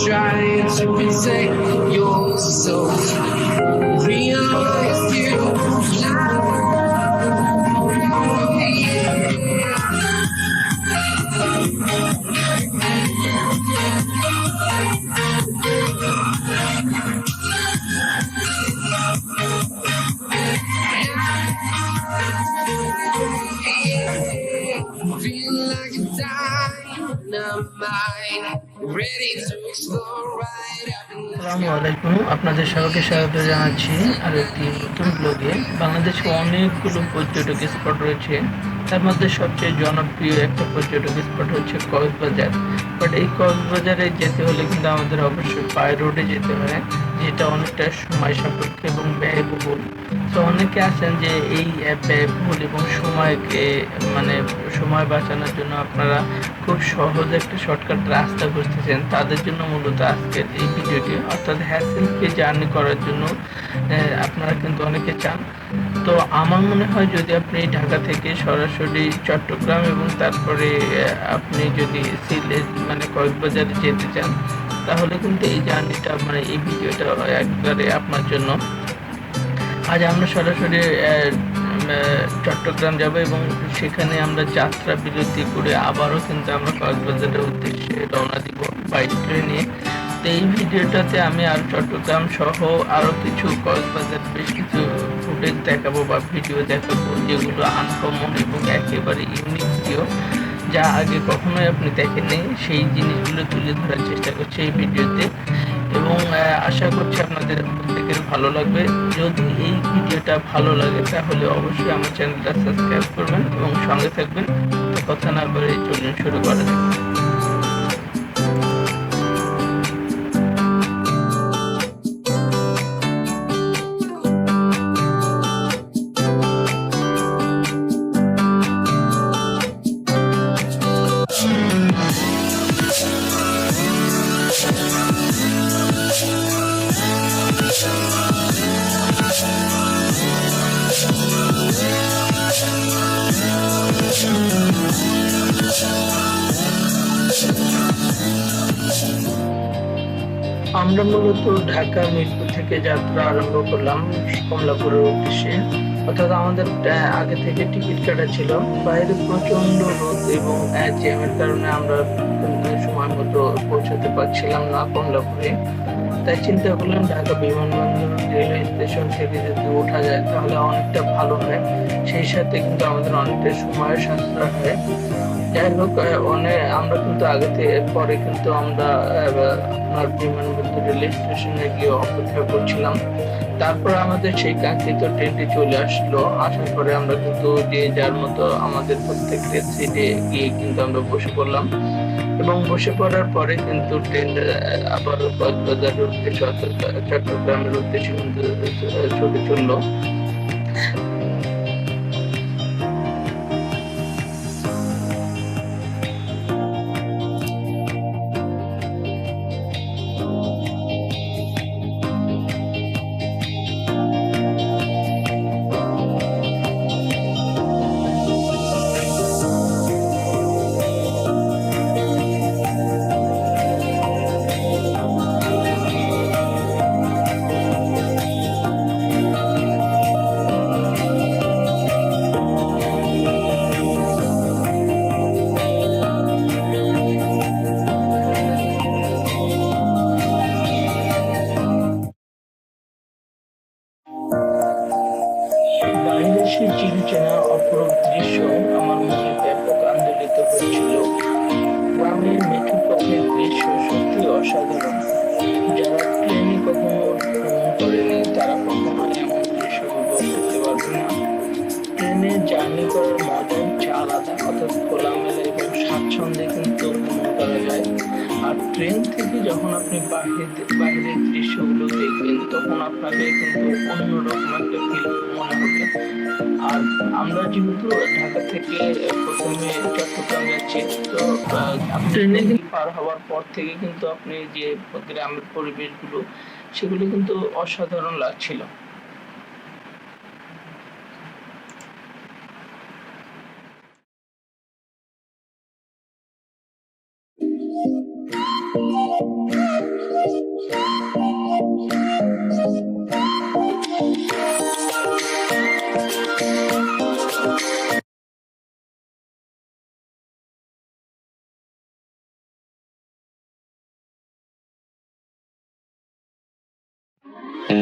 trying to protect your soul. Realize you feel like a dynamite, ready to explode right up in the আসসালামু আলাইকুম, আপনাদের সবাইকে স্বাগত জানাচ্ছি আর একটি নতুন ব্লগে। বাংলাদেশে অনেকগুলো পর্যটক স্পট রয়েছে, তার মধ্যে সবচেয়ে জনপ্রিয় একটা পর্যটক স্পট হচ্ছে কক্সবাজার। বাট এই কক্সবাজারে যেতে হলে কিন্তু আমাদের অবশ্যই বাই রোডে যেতে হয়, যেটা অনেকটা সময় সাপেক্ষ এবং ব্যয়বহুল। তো অনেকে আছেন যে এই ব্যয়বহুল এবং সময়কে সময় বাঁচানোর জন্য আপনারা খুব সহজ একটা শর্টকাট রাস্তা খুঁজতেছেন, তাদের জন্য মূলত আজকের এই ভিডিওটি। অর্থাৎ হ্যাসেল ফ্রি জার্নি করার জন্য আপনারা কিন্তু অনেকে চান। তো আমার মনে হয় যদি আপনি ঢাকা থেকে সরাসরি চট্টগ্রাম এবং তারপরে আপনি যদি সিলেট কক্সবাজারে যেতে চান, তাহলে কিন্তু এই জার্নিটা এই ভিডিওটা একবারে আপনার জন্য। আজ আমরা সরাসরি চট্টগ্রাম যাব এবং সেখানে আমরা যাত্রা বিরতি করে আবারও কিন্তু আমরা কক্সবাজারের উদ্দেশ্যে রওনা দিব বাই ট্রেনে। তো এই ভিডিওটাতে আমি আর চট্টগ্রাম সহ আরও কিছু কক্সবাজার বেশ কিছু ফুটেজ দেখাবো বা ভিডিও দেখাবো, যেগুলো আনকমন এবং একেবারে ইউনিক ভিডিও, যা আগে কখনোই আপনি দেখেননি। সেই জিনিসগুলো তুলে ধরার চেষ্টা করছি এই ভিডিওতে এবং আশা করছি আপনাদের প্রত্যেকের ভালো লাগবে। যদি এই ভিডিওটা ভালো লাগে তাহলে অবশ্যই আমার চ্যানেলটা সাবস্ক্রাইব করবেন এবং সঙ্গে থাকবেন। তো কথা না বলে চলুন শুরু করা যাক। আমরা মূলত ঢাকা মিরপুর থেকে যাত্রা আরম্ভ করলাম কমলাপুরের উদ্দেশ্যে। অর্থাৎ আমাদের আগে থেকে টিকিট কাটা ছিল। বাইরে প্রচন্ড রোদ এবং জ্যামের কারণে আমরা সময় মতো পৌঁছাতে পারছিলাম না কমলাপুরে। তাই চিন্তা করলাম ঢাকা বিমানবন্দর রেলওয়ে স্টেশন থেকে যদি ওঠা যায় তাহলে অনেকটা ভালো হয়, সেই সাথে কিন্তু আমাদের অনেকটা সময়ের সাশ্রয় হয়। যাই হোক, আমরা কিন্তু আগে থেকে পরে কিন্তু আমরা আপনার বিমানবন্দর রেল স্টেশনে গিয়ে অপেক্ষা করছিলাম। তারপর আমাদের সেই কাঙ্ক্ষিত ট্রেনটি চলে আসলো। আসার পরে আমরা কিন্তু যে যার মতো আমাদের প্রত্যেকটা সিটে গিয়ে কিন্তু আমরা বসে পড়লাম এবং বসে পড়ার পরে কিন্তু ট্রেন আবার কক্সবাজারের উদ্দেশ্যে অর্থাৎ চট্টগ্রামের উদ্দেশ্যে কিন্তু ছুটে চললো। বাইরের সেই চিরচেনা অপরূপ দৃশ্য আমার মনে ব্যাপক আন্দোলিত হচ্ছিল। গ্রামের মেঠো পথের দৃশ্য সত্যি অসাধারণ। যারা ট্রেনে কখনো ভ্রমণ করেনি তারা কখনো এমন দৃশ্য উপভোগ করতে পারবে না। ট্রেনে জার্নি করার মজা হচ্ছে আলাদা, অর্থাৎ খোলামেলা এবং স্বাচ্ছন্দ্যে কিন্তু ভ্রমণ করা যায়। আর ট্রেন থেকে যখন আপনি বাইরের দৃশ্যগুলো দেখবেন তখন আপনাকে কিন্তু অন্যরকম একটা ফিল মনে হবে। আর আমরা যেহেতু ঢাকা থেকে প্রথমে চট্টগ্রাম যাচ্ছি, তো ট্রেনে পার হওয়ার পর থেকে কিন্তু আপনি যে গ্রামের পরিবেশগুলো সেগুলো কিন্তু অসাধারণ লাগছিল। আমরা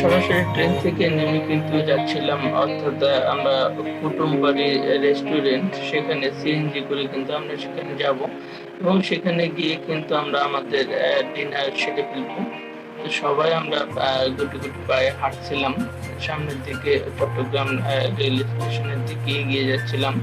সরাসরি ট্রেন থেকে নেমে কিন্তু যাচ্ছিলাম, অর্থাৎ আমরা কুটুমবাড়ি রেস্টুরেন্ট, সেখানে সিএনজি করে কিন্তু আমরা সেখানে যাব এবং সেখানে গিয়ে কিন্তু আমরা আমাদের ডিনার সেরে ফেলবো। তো সবাই আমরা গুটি গুটি পায়ে হাঁটছিলাম সামনের দিকে, চট্টগ্রাম রেল স্টেশনের দিকে এগিয়ে যাচ্ছিলাম।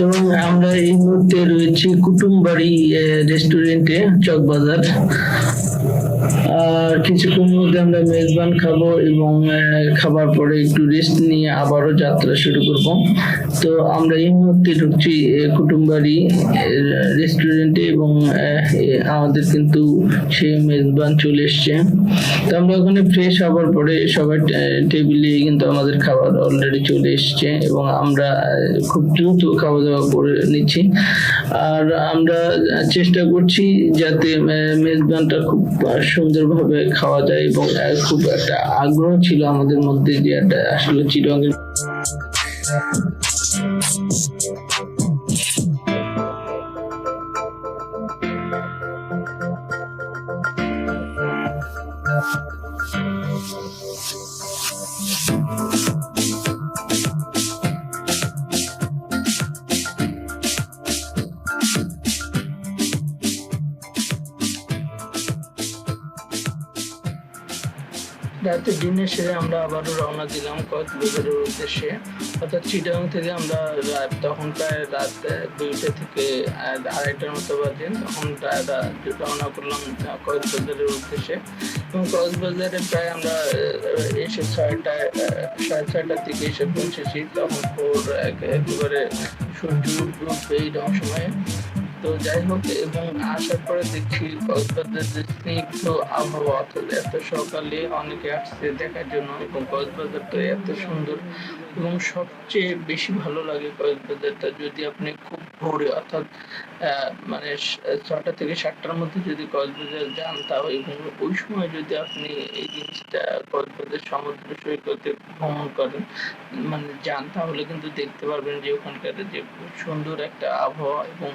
এবং আমরা এই মুহূর্তে রয়েছি কুটুমবাড়ি রেস্টুরেন্টে, চকবাজার। আর কিছুক্ষণের মধ্যে আমরা মেজবান খাবো এবং খাবার পরে একটু রেস্ট নিয়ে আবারও যাত্রা শুরু করব। তো আমরা এই মুহূর্তে ঢুকছি কুটুমবাড়ি রেস্টুরেন্টে এবং আমাদের কিন্তু সেই মেজবান চলে এসছে। তো আমরা ওখানে ফ্রেশ হওয়ার পরে সবাই টেবিলে কিন্তু আমাদের খাবার অলরেডি চলে এসছে এবং আমরা খুব দ্রুত খাওয়া দাওয়া করে নিচ্ছি। আর আমরা চেষ্টা করছি যাতে মেজবানটা খুব সুন্দরভাবে খাওয়া যায় এবং খুব একটা আগ্রহ ছিল আমাদের মধ্যে যে একটা আসলে চিটাগাংয়ের রাতে ডিনার সেরে আমরা আবারও রওনা দিলাম কক্সবাজারের উদ্দেশ্যে। অর্থাৎ চিটাগাং থেকে আমরা তখন প্রায় রাত 2টা থেকে 2:30টার মতো বাজে, তখন রওনা করলাম কক্সবাজারের উদ্দেশ্যে। এবং কক্সবাজারে প্রায় আমরা এসে 6টায় 6:30টার দিকে এসে পৌঁছেছি। তখন ভোর একেবারে সূর্য উঠবে এইরকম সময়ে। তো যাই হোক, এবং আসার পরে দেখছি কক্সবাজার যে স্নিগ্ধ আবহাওয়া, অর্থাৎ এত সকালে অনেকে আসছে দেখার জন্য, এবং কক্সবাজারটা এত সুন্দর। এবং সবচেয়ে বেশি ভালো লাগে কক্সবাজারটা যদি আপনি খুব ভোরে, অর্থাৎ মানে 6টা থেকে 7টার মধ্যে যদি কক্সবাজার যান, তাও এবং ওই সময় যদি আপনি এই জিনিসটা কক্সবাজার সমুদ্র সৈকতে ভ্রমণ করেন, মানে যান, তাহলে কিন্তু দেখতে পারবেন যে ওখানকার যে খুব সুন্দর একটা আবহাওয়া এবং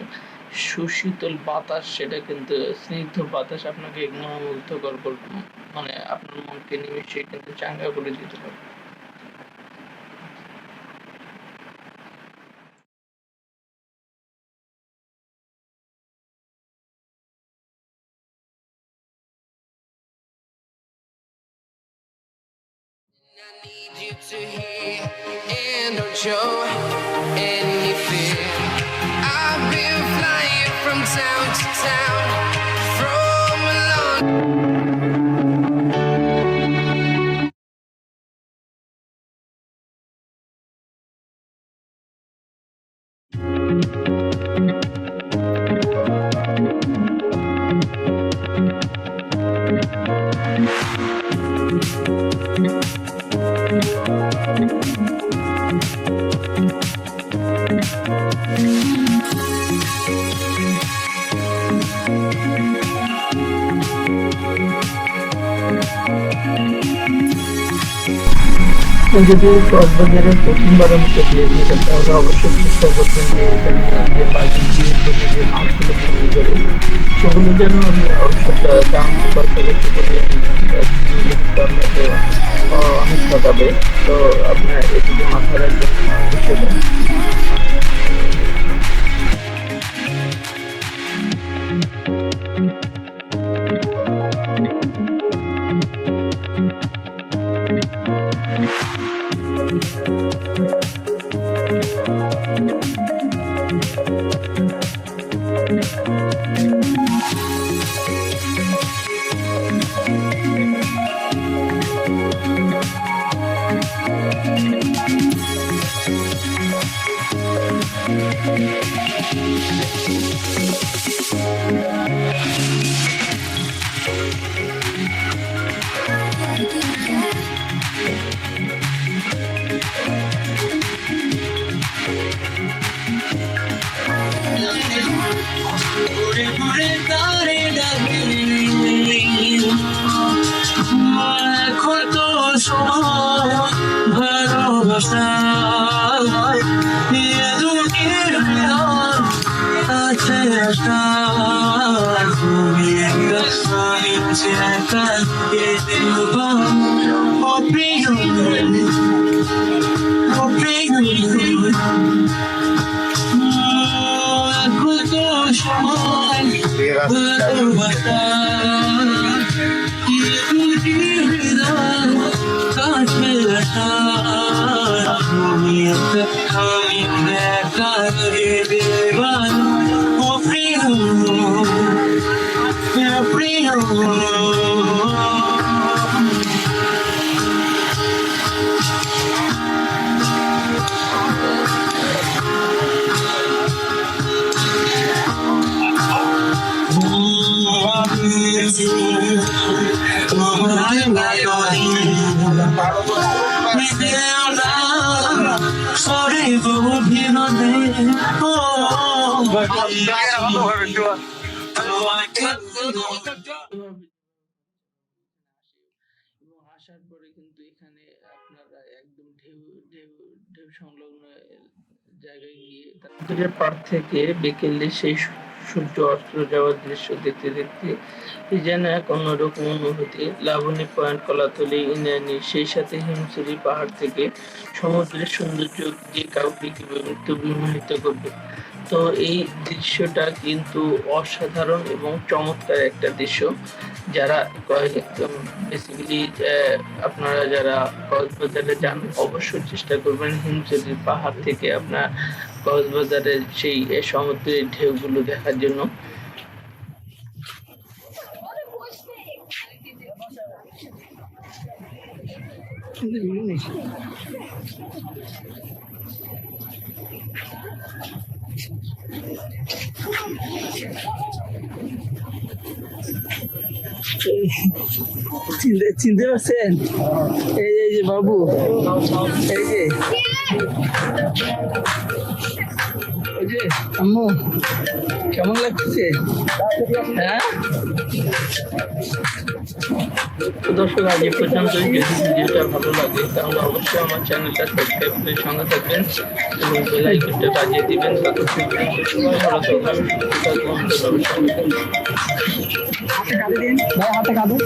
সুশীতল বাতাস, সেটা কিন্তু স্নিগ্ধ বাতাস আপনাকে মনোমুগ্ধকর করবে, মানে আপনার মনকে নিমেষে কিন্তু চাঙ্গা করে দিতে পারবে। need you to hear and don't show any fear. I've been flying from town to town, from London. যদি কক্সবাজারের প্রথমবারের মতো দিয়ে থাকেন তাহলে অবশ্যই চেষ্টা করবেন যে এখানে যে পাখি দিয়ে যে মাছগুলো তৈরি করে সেগুলো যেন আমি দাম খরচা করে অনেক ঠকাবে। তো আপনার এদিকে মাথায় রাখবেন বিষয়টা। আসার পরে কিন্তু এখানে আপনারা একদম ঢেউ ঢেউ ঢেউ সংলগ্ন জায়গায় গিয়ে সমুদ্রের পাড় থেকে বিকেলে সেই সূর্য অস্ত যাওয়ার দৃশ্য দেখতে দেখতে যেন এক অন্যরকম অনুভূতি। লাবণী পয়েন্ট, কলাতলী, ইনানি, সেই সাথে হিমছড়ি পাহাড় থেকে সমুদ্রের সৌন্দর্য যে কাউকে কিন্তু বিমোহিত করবে। তো এই দৃশ্যটা কিন্তু অসাধারণ এবং চমৎকার একটা দৃশ্য। যারা বেসিক্যালি আপনারা যারা কক্সবাজারে যান অবশ্যই চেষ্টা করবেন হিমছড়ি পাহাড় থেকে আপনার কক্সবাজারের সেই সমুদ্রের ঢেউগুলো দেখার জন্য। চিনতে পারছেন? এই যে বাবু, এই যে আম্মু, কেমন লাগছে? হ্যাঁ দর্শক, আজ এ পর্যন্তই। যদি ভিডিওটা ভালো লাগে তাহলে অবশ্যই আমার চ্যানেলটা সাবস্ক্রাইব করে সঙ্গে থাকবেন এবং বেল আইকনটা বাজিয়ে দিবেন। ততক্ষণ পর্যন্ত সবাই ভালো থাকবেন, সুস্থ থাকবেন। হাতে কাঁদো।